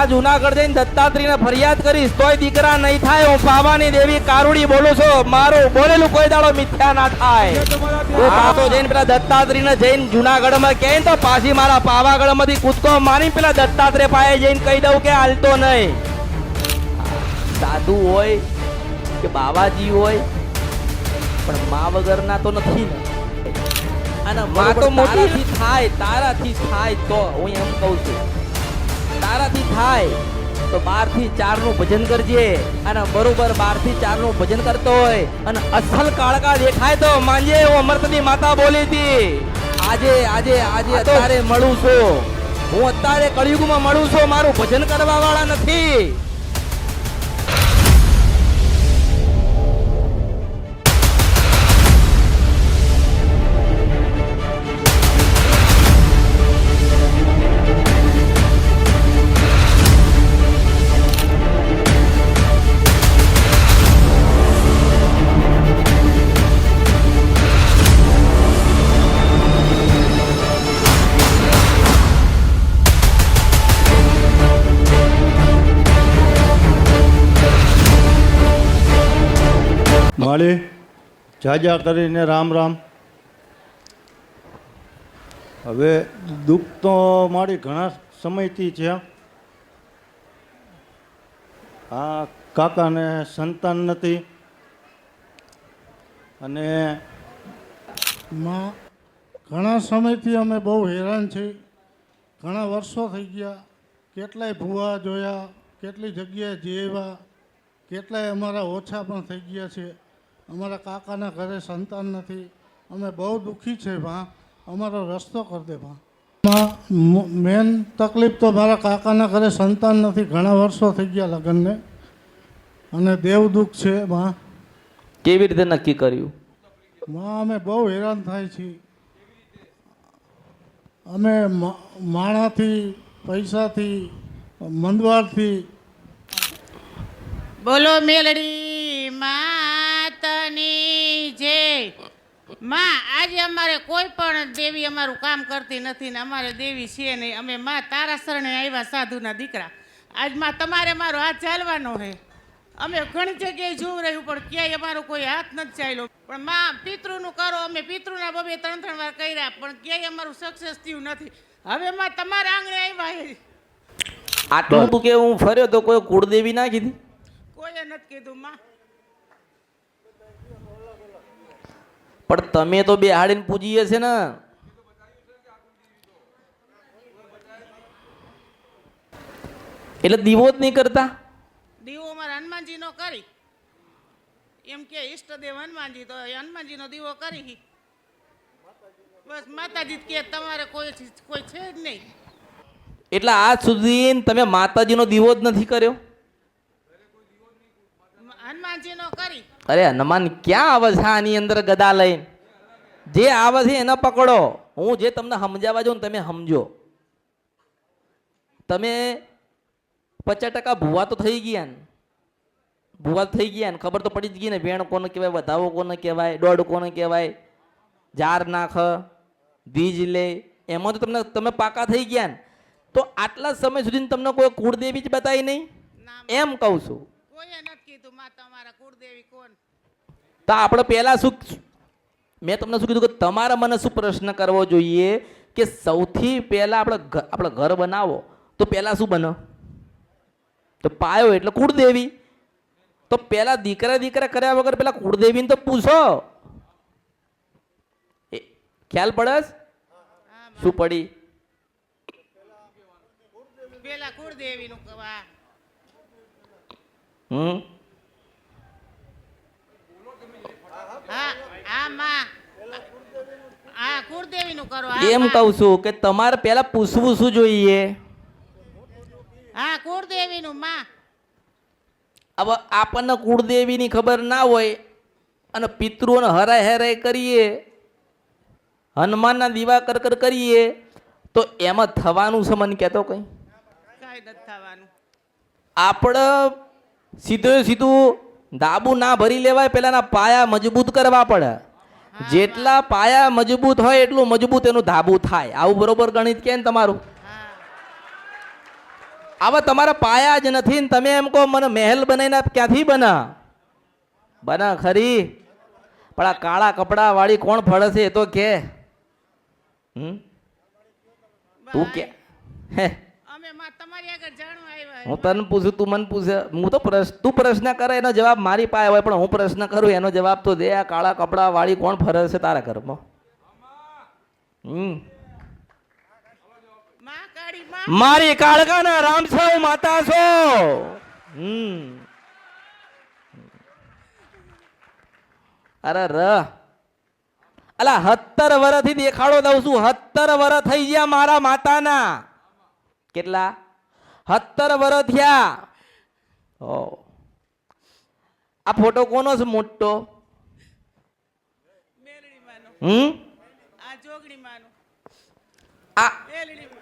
આ જુનાગઢ જઈને દત્તાત્રેયને ફરિયાદ કરીશ તોય દીકરા નહીં થાય. હું પાવાની દેવી કારુડી બોલું છું. મારું બોલેલું કોઈ દાડો મિથ્યા ના થાય. તું પાછો જઈને પેલા દત્તાત્રેયને જઈને જુનાગઢમાં કહે તો પાછી મારા પાવાગઢમાંથી કૂદકો મારી પેલા દત્તાત્રેય પાસે જઈને કહી દઉં કે હાલતો નહીં. સાધુ હોય કે બાવાજી હોય પણ મા વગરના તો નથી ને. અને મા તો મોટી થાય, તારાથી થાય તો હું એમ કહું છું. તારાથી થાય તો 12 થી 4 નું ભજન કરજે. અને બરોબર 12 થી 4 નું ભજન કરતો હોય અને અસલ કાળકા દેખાય તો માંજે. હું અમરતની માતા બોલી હતી. આજે આજે આજે અત્યારે મળું છું. હું અત્યારે કળિયુગમાં મળું છું. મારું ભજન કરવા વાળા નથી. માળી જાજા કરીને રામ રામ. હવે દુઃખ તો મારી ઘણા સમયથી છે. આ કાકાને સંતાન નથી અને માં ઘણા સમયથી અમે બહુ હેરાન છીએ. ઘણા વર્ષો થઈ ગયા. કેટલાય ભૂવા જોયા, કેટલી જગ્યાએ જેવા, કેટલાય અમારા ઓછા પણ થઈ ગયા છે. અમારા કાકાના ઘરે સંતાન નથી. અમે બહુ દુઃખી છે માં. અમારો રસ્તો કરી દે માં. મેન તકલીફ તો મારા કાકાના ઘરે સંતાન નથી. ઘણા વર્ષો થઈ ગયા લગ્નને અને દેવ દુઃખ છે માં. કેવી રીતે નક્કી કર્યું? માં અમે બહુ હેરાન થાય છીએ. અમે માણાથી, પૈસાથી, મંદવારથી. બોલો મેલડી માતની જય. માં આજે અમારે કોઈ પણ દેવી અમારું કામ કરતી નથી ને અમારે દેવી છે નહીં. અમે માં તારા શરણે આવ્યા સાધુના દીકરા. આજ માં તમારે મારો હાથ ચાલવાનો છે. અમે ઘણી જગ્યાએ જોવું રહ્યું પણ ક્યાંય અમારો કોઈ હાથ નથી ચાલ્યો. પણ માં પિતૃનું કરો. અમે પિતૃના બબે 3 વાર કર્યા પણ ક્યાંય અમારું સક્સેસ થયું નથી. હવે માં તમારા આંગણે આવ્યા. આટલું તું કે હું ફર્યો તો કોઈ કુળદેવી ના કીધી? કોઈએ નથી કીધું માં. પણ તમે તો બેહાડીને પૂજીએ છે ને. એટલે દીવો જ નહીં કરતા? દીવો અમારા હનુમાનજીનો કરી. એમ કે ઈષ્ટદેવ હનુમાનજી તો હનુમાનજીનો દીવો કરી. બસ માતાજી કે તમારે કોઈ છે જ નહીં. એટલે આજ સુધી તમે માતાજીનો દીવો જ નથી કર્યો? હનુમાનજીનો કરી. અરે હનુમાન ક્યાં આવે છે આની અંદર ગદા લઈને? જે આવે છે એને પકડો. હું જે તમને સમજાવવા જાઉં ને તમે સમજો. તમે 50% ભૂવા તો થઈ ગયા ને. ભૂવા થઈ ગયા ને ખબર તો પડી જ ગઈ ને. વેણ કોને કહેવાય, વધાવો કોને કહેવાય, દોડ કોને કહેવાય, જાર નાખ, બીજ લે, એમાં તો તમે પાકા થઈ ગયા ને. તો આટલા સમય સુધી તમને કોઈ કુળદેવી જ બતાવી નહીં? એમ કહું છું. કોઈએ નથી કીધું માં તમારા કુળદેવી કોણ. તો આપણે પહેલા શું, મેં તમને શું કીધું કે તમારે મને શું પ્રશ્ન કરવો જોઈએ કે સૌથી પહેલા આપણે ઘર બનાવો તો પહેલા શું બનો? તો પાયો એટલે કુળદેવી. તો પહેલા દીકરા કર્યા વગર પેલા કુળદેવીને તો પૂછો. ખ્યાલ પડે? શું પડી? પેલા કુળદેવીનું કવા. હા હા માં. હા કુળદેવીનું કરો. એમ કહું છું કે તમારે પહેલા પૂછવું શું જોઈએ? હા કુળદેવીનું માં. હવે આપણને કુળદેવીની ખબર ના હોય અને પિતૃઓને હરાય હરાય કરીએ, હનુમાનના દીવા કર કરીએ તો એમાં થવાનું છે મને કહેતો કંઈ? કાંઈ નથી થવાનું. આપણે સીધું ધાબુ ના ભરી લેવાય. પેલાના પાયા મજબૂત કરવા પડે. જેટલા પાયા મજબૂત હોય એટલું મજબૂત એનું ધાબુ થાય. આવું બરોબર ગણિત કે ને તમારું? આવા તમારા પાયા જ નથી ને તમે એમ કહો મને મહેલ બનાવીને ક્યાંથી બના ખરી પણ આ કાળા કપડા વાળી કોણ ફળે છે એ તો કે તું કે હે અમે માં તમારી આગળ જાણવા આવ્યા હું તને પૂછું તું મને પૂછે હું તો તું પ્રશ્ન કરે એનો જવાબ મારી પાસે હોય પણ હું પ્રશ્ન કરું એનો જવાબ તો દે આ કાળા કપડા વાળી કોણ ફરે છે તારા ઘરમાં માં કાળી માં મારી કાળકાના રામ છો માતા છો અરે ર અલા 17 વર્ષથી દેખાડો દઉં છું 17 વર્ષ થઈ ગયા મારા માતાના કેટલા 17 વર્ષ થયા ઓ આ ફોટો કોનો છે મોટો મેલડી માનો આ જોગણી માનો આ મેલડી માં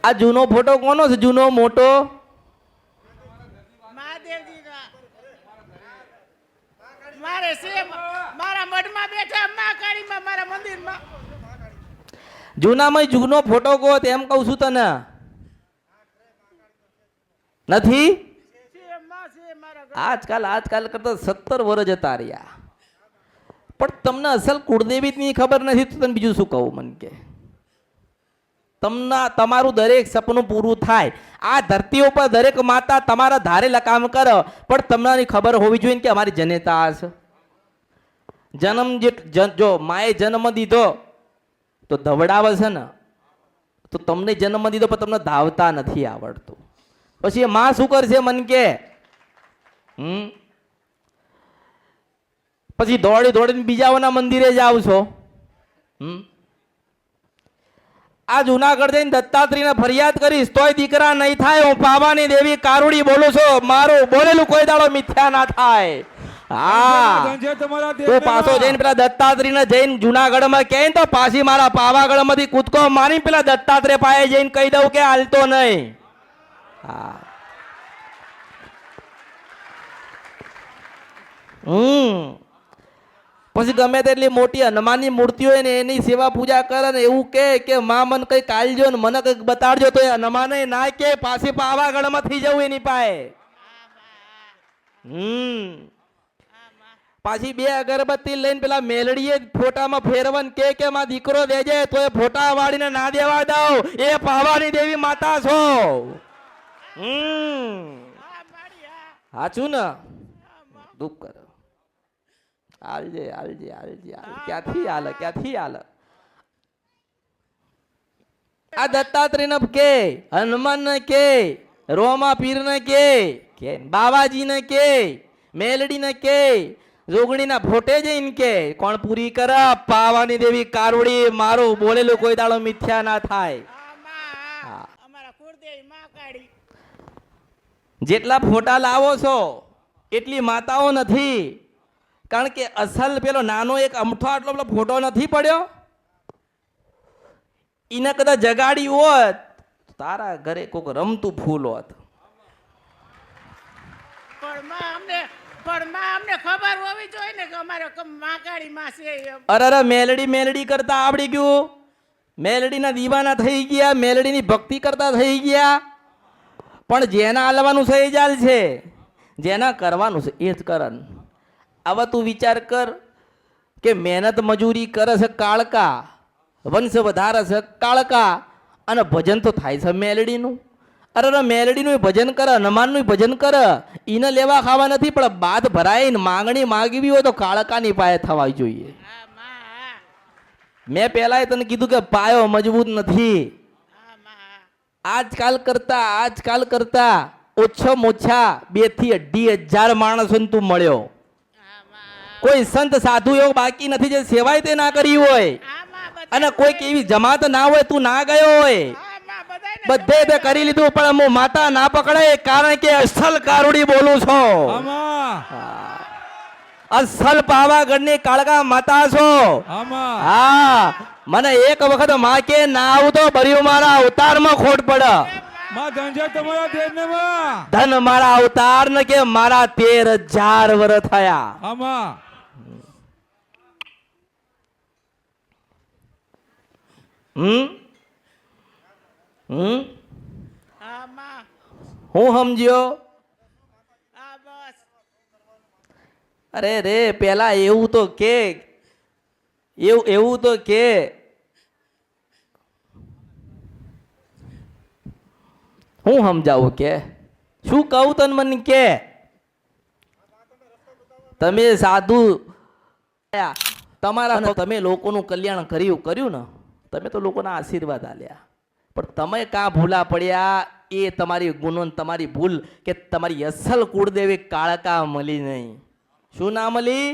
આ જૂનો ફોટો કોનો છે જૂનો મોટો મહાદેવજી ના મારે સેમ મારા મઢમાં બેઠા માં કાળી માં મારા મંદિરમાં જૂનામાં જૂનો ફોટો કહો તેમ કહું છું તને નથી સેમ માં સેમ મારા આજકાલ કરતા 17 વર્ષ જતા રહ્યા પણ તમને અસલ કુળદેવીની ખબર નથી તો તને બીજું શું કહું મને કે તમને તમારું દરેક સપનું પૂરું થાય આ ધરતી ઉપર દરેક માતા તમારા ધારે લકામ કરે પણ તમને ખબર હોવી જોઈએ કે અમારી જનેતા છે જન્મ જો માએ જન્મ દીધો તો ધવડાવે છે ને તો તમને જન્મ દીધો પણ તમને ધાવતા નથી આવડતું પછી એ માં શું કરશે મન કે પછી દોડીને બીજાઓના મંદિરે જાવ છો આ જુનાગઢ જઈને દત્તાત્રેયને ફરિયાદ કરીશ તોય દીકરા નહીં થાય હું પાવાની દેવી કારુડી બોલું છું મારું બોલેલું કોઈ દાડો મિથ્યા ના થાય હા તું પાછો જઈને પેલા દત્તાત્રેયને જઈને જુનાગઢમાં કહે તો પાછી મારા પાવાગઢમાંથી કૂદકો મારી પેલા દત્તાત્રેય પાસે જઈને કહી દઉં કે હાલતો નહીં હા પછી ગમે તેટલી મોટી હનુમાનની મૂર્તિ હોય ને એની સેવા પૂજા કરે ને એવું કે માં મને કઈ કાલજો ને મને કઈક બતાડજો તો એ હનુમાને ના કે પાછી પાવાગઢમાં થઈ જવું એની પાસે પાછી 2 અગરબત્તી લઈને પેલા મેલડીએ ફોટામાં ફેરવન કે માં દીકરો દેજે તો એ ફોટા વાળીને ના દેવા દઉં એ પાવાની દેવી માતા છો હાચું ને દુઃખ કરે હાલજે ક્યાંથી હાલે આ દત્તાત્રેયને કે હનુમાનને કે રોમા પીરને કે બાવાજીને કે મેલડીને કે જોગણીના ફોટે જઈને કે કોણ પૂરી કરે પાવાની દેવી કારુડી મારું બોલેલું કોઈ દાડો મિથ્યા ના થાય અમારા કુળદેવી માં કાળી જેટલા ફોટા લાવો છો એટલી માતાઓ નથી કારણ કે અસલ પેલો નાનો એક અમઠો આટલો પેલો ફોટો નથી પડ્યો એને કદાચ જગાડી હોત તારા ઘરે કોઈક રમતું ફૂલ હોત પણ માં અમને ખબર હોવી જોઈએ ને કે અમારે માં કાળી માં છે એમ. અરે મેલડી કરતા આવડી ગયું મેલડીના દીવાના થઈ ગયા મેલડીની ભક્તિ કરતા થઈ ગયા પણ જેના હાલવાનું છે એ ચાલ છે જેના કરવાનું છે એ જ કરન આવા તું વિચાર કર કે મહેનત મજૂરી કરે છે કાળકા વંશ વધારે છે કાળકા અને ભજન તો થાય છે મેલડીનું અરે મેલડીનું ભજન કરે હનુમાનનું ભજન કરે એને લેવા ખાવા નથી પણ બાદ ભરાઈને માંગણી માગવી હોય તો કાળકાની પાયે થવા જોઈએ મેં પહેલા તને કીધું કે પાયો મજબૂત નથી આજકાલ કરતા ઓછામાં ઓછા 2 થી 2,500 માણસોને તું મળ્યો કોઈ સંત સાધુ એવો બાકી નથી જે સેવાય તે ના કરી હોય અને કોઈક એવી જમાત ના હોય તું ના ગયો હોય બધે તે કરી લીધું પણ હું માતા ના પકડાય કારણ કે અસલ કારુડી બોલું છું અસલ પાવાગઢની કાળકા માતા છો હા મને એક વખત માં કે ના આવું તો ભર્યું મારા અવતારમાં ખોટ પડે ધન મારા અવતાર ને કે મારા 13,000 વર્ષ થયા હા માં હું સમજ્યો? હા બસ અરે રે પેલા એવું તો કે એવું તો કે હું સમજાવું કે શું કહું તને મને કે તમે સાધુ તમારા તમે લોકોનું કલ્યાણ કર્યું ને તમે તો લોકોના આશીર્વાદ આલ્યા પણ તમે કાં ભૂલા પડ્યા એ તમારી ગુનો ને તમારી ભૂલ કે તમારી અસલ કુળદેવી કાળકા મળી નહીં. શું ના મળી?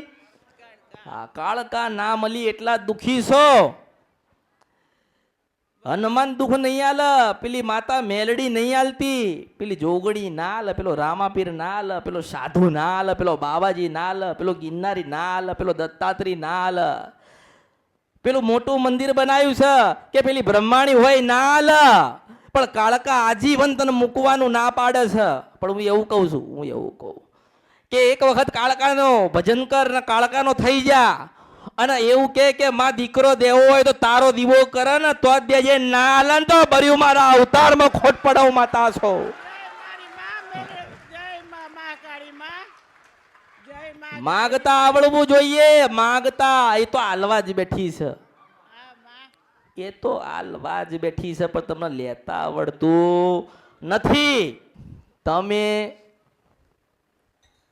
હા કાળકા ના મળી એટલા દુખી છો. હનુમાન દુઃખ નહીં આલ, પેલી માતા મેલડી નહીં આલતી, પેલી જોગણી ના આલ, પેલો રામાપીર ના આલ, પેલો સાધુ ના આલ, પેલો બાબાજી ના આલ, પેલો ગિરનારી ના આલ, પેલો દત્તાત્રી ના આલ, પેલું મોટું મંદિર બનાવ્યું છે કે પેલી બ્રહ્માણી હોય ના આલ, પણ કાળકા આજીવન તને મૂકવાનું ના પાડે છે. પણ હું એવું કહું છું કે એક વખત કાળકાનો ભજન કર ને કાળકાનો થઈ જા અને એવું કે માં દીકરો દેવો હોય તો તારો દીવો કરે ને તો જ દેજે, ના આલે ને તો બર્યું મારા અવતારમાં ખોટ પડાવ માતા છો. જય માં મહાકાળી માં જય માં માગતા આવડવું જોઈએ, માગતા એ તો હાલવા જ બેઠી છે, હા માં એ તો હાલવા જ બેઠી છે પણ તમને લેતા આવડતું નથી. તમે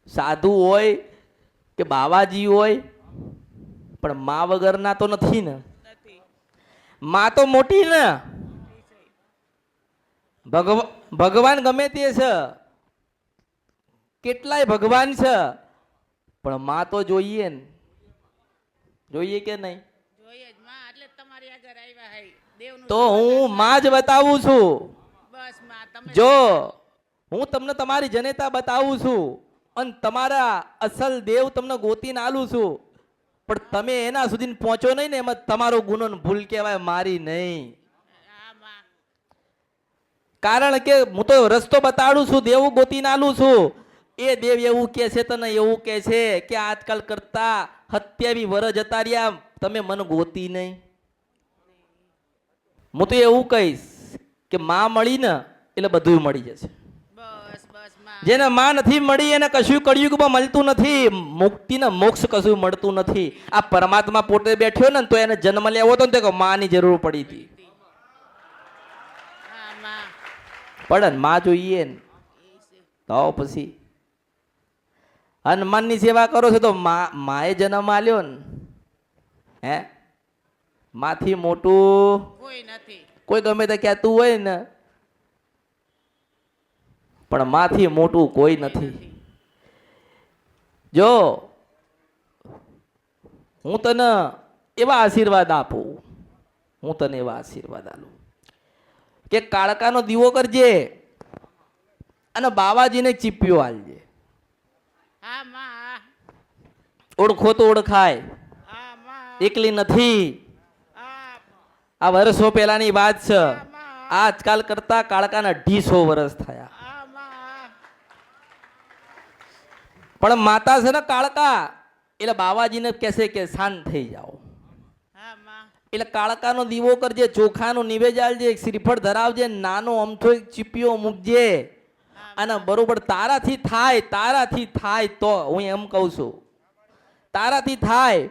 સાધુ હોય કે બાવાજી હોય પણ મા વગરના તો નથી ને. નથી માં તો મોટી ને. ભગવાન ગમે તે છે, કેટલાય ભગવાન છે પણ માં તો જોઈએ ને. જોઈએ કે નહીં? જોઈએ જ માં એટલે તમારી આગળ આવ્યા હે દેવનું તો હું માં જ બતાવું છું. બસ માં તમે જો હું તમને તમારી જનેતા બતાવું છું અને તમારા અસલ દેવ તમને ગોતીને આલું છું, પણ તમે એના સુધી પહોંચો નહીં ને એમાં તમારો ગુનો ને ભૂલ કહેવાય, મારી નહીં. હા માં કારણ કે હું તો રસ્તો બતાડું છું, દેવું ગોતીને આલું છું. એ દેવ એવું કે છે તને એવું કે છે કે આજકાલ કરતા 27 વર્ષ જતા રહ્યા તમે મને ગોતી નહીં. હું તો એવું કહીશ કે માં મળી ને એટલે બધું મળી જશે. બસ બસ માં જેને માં નથી મળી એને કશું કળિયુગમાં મળતું નથી, મુક્તિ ને મોક્ષ કશું મળતું નથી. આ પરમાત્મા પોતે બેઠ્યો ને તો એને જન્મ લેવો હતો ને તો માની જરૂર પડી હતી. હા માં પડે ને માં જોઈએ ને તો પછી હનુમાનની સેવા કરો છો તો માએ જન્મ આલ્યો ને. હે માથી મોટું કોઈ નથી કોઈ ગમે તે કહેતું હોય ને પણ માથી મોટું કોઈ નથી. જો હું તને એવા આશીર્વાદ આપું, હું તને એવા આશીર્વાદ આપું કે કાળકાનો દીવો કરજે અને બાવાજીને ચીપ્યો આલજે. હા માં ઓળખો તો ઓળખાય, હા માં એકલી નથી. હા આ વર્ષો પહેલાની વાત છે, માં આજકાલ કરતા કાળકાના 250 વર્ષ થયા. હા માં પણ માતા છે ને કાળકા એટલે બાવાજીને કહેશે કે શાંત થઈ જાઓ. હા માં એટલે કાળકાનો દીવો કરજે, ચોખાનો નિવેદ આલજે, શ્રીફળ ધરાવજે, નાનો અમથો એક ચીપિયો મૂકજે અને બરોબર તારાથી થાય તો હું એમ કહું છું તારાથી થાય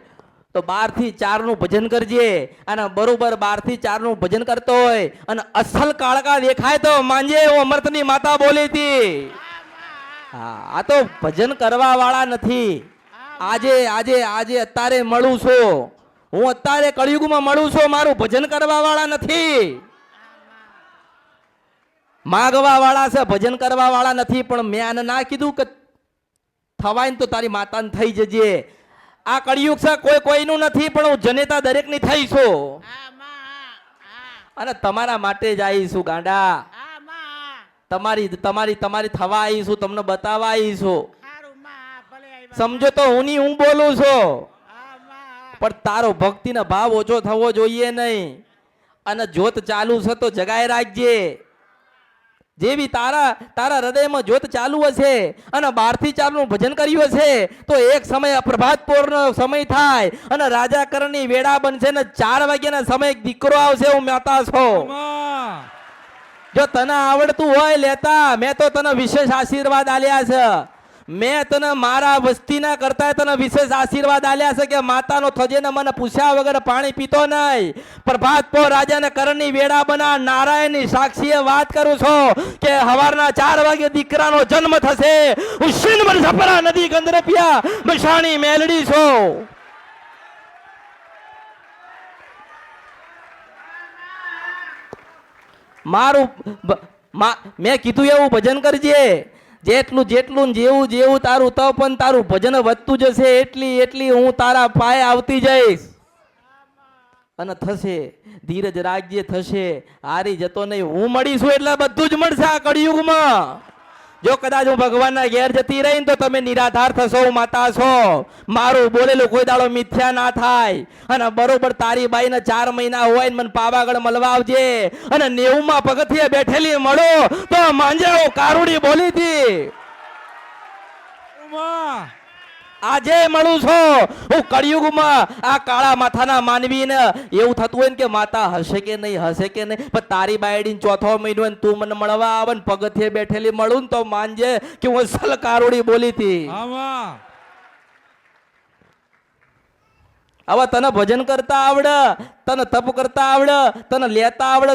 તો 12 થી 4 નું ભજન કરજે અને બરોબર 12 થી 4 નું ભજન કરતો હોય અને અસલ કાળકા દેખાય તો માનજે હું અમૃતની માતા બોલી હતી. હા આ તો ભજન કરવા વાળા નથી. આજે અત્યારે મળું છું હું, અત્યારે કળિયુગમાં મળું છું, મારું ભજન કરવા વાળા નથી, માગવા વાળા છે, ભજન કરવા વાળા નથી. પણ મેં આને ના કીધું કે થવાય ને તો તારી માતાને થઈ જજે. આ કળિયુગ છે, કોઈ કોઈનું નથી પણ હું જનેતા દરેકની થઈ છું હા માં હા અને તમારા માટે જ આવીશું ગાંડા. હા માં તમારી થવા આવીશું, તમને બતાવવા આવીશું. હારું માં ભલે આવ્યા સમજો તો હું બોલું છું, હા માં પણ તારો ભક્તિનો ભાવ ઓછો થવો જોઈએ નહીં. અને જ્યોત ચાલુ છે તો જગાઈ રાખજે. જેવી તારા હૃદયમાં જ્યોત ચાલુ હશે અને 12 થી 4 નું ભજન કર્યું હશે તો એક સમય પ્રભાત પોરનો સમય થાય અને રાજા કરણની વેળા બનશે ને 4 વાગ્યાના સમય દીકરો આવશે. હું માતા છો. જો તને આવડતું હોય લેતા, મેં તો તને વિશેષ આશીર્વાદ આલ્યા છે. મેં તને મારા વસ્તીના કરતા તને વિશેષ આશીર્વાદ આલ્યા છે કે માતાનો થજે ને મને પૂછ્યા વગર પાણી પીતો નહીં. પ્રભાત પો રાજાને કરણની વેળા બના નારાયણની સાક્ષીએ વાત કરું છું કે સવારના 4 વાગે દીકરાનો જન્મ થશે. ઉશીન મર સપરા નદી ગંદરપિયા મશાણી મેલડી છો. મારું મેં કીધું એવું ભજન કરજે. જેટલું જેટલું જેવું જેવું તારું તપ અને તારું ભજન વધતું જશે એટલી એટલી હું તારા પાયે આવતી જઈશ. અને થશે, ધીરજ રાખજે, થશે. હારી જતો નહીં, હું મળીશું એટલે બધું જ મળશે આ કળિયુગમાં. જો કદાચ હું ભગવાનના ઘેર જતી રહી તો તમે નિરાધાર થશો, માતા છો. મારું બોલેલું કોઈ દાડો મિથ્યા ના થાય. અને બરોબર તારી બાઈને 4 મહિના હોય ને મને પાવાગઢ મળવા આવજે. અને 90માં પગથિયે બેઠેલી મળો તો માંજે હું કારુડી બોલી હતી. આજે મળું છું હું કળિયુગમાં. આ કાળા માથાના માનવીને એવું થતું હોય ને કે માતા હશે કે નહીં, હશે કે નહીં. પણ તારી બાયડીને 4થો મહિનો હોય ને તું મને મળવા આવે ને પગથિયે બેઠેલી મળું ને તો માનજે કે હું અસલ કારુડી બોલી હતી. હવે તને ભજન કરતા આવડે, તને તપ કરતા આવડે, તને લેતા આવડે,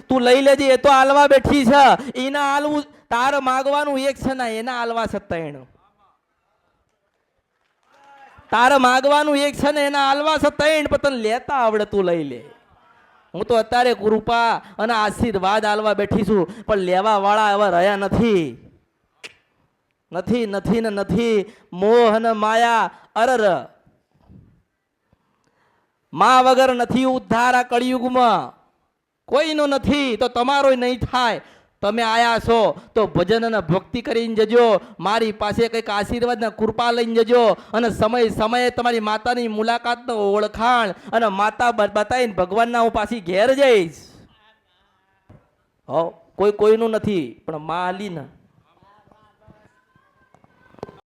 તું લઈ લેજે. એ તો હાલવા બેઠી છે, એના હાલવું તારે માગવાનું એક છે ને એના હાલવા 27. તારે માગવાનું એક છે ને એના હાલવા 27, પણ તને લેતા આવડે તું લઈ લે. હું તો અત્યારે કૃપા અને આશીર્વાદ હાલવા બેઠી છું, પણ લેવા વાળા એવા રહ્યા નથી. નથી નથી ને નથી. મોહ અને માયા અરર. માં વગર નથી ઉદ્ધાર આ કળિયુગમાં. કોઈનો નથી તો તમારોય નહીં થાય. તમે આયા છો તો ભજન અને ભક્તિ કરીને જજો. મારી પાસે કંઈક આશીર્વાદના કૃપા લઈને જજો. અને સમય સમયે તમારી માતાની મુલાકાતનો ઓળખાણ અને માતા બતાવીને ભગવાનના હું પાછી ઘેર જઈશ. હો, કોઈનું નથી પણ માં આલી ને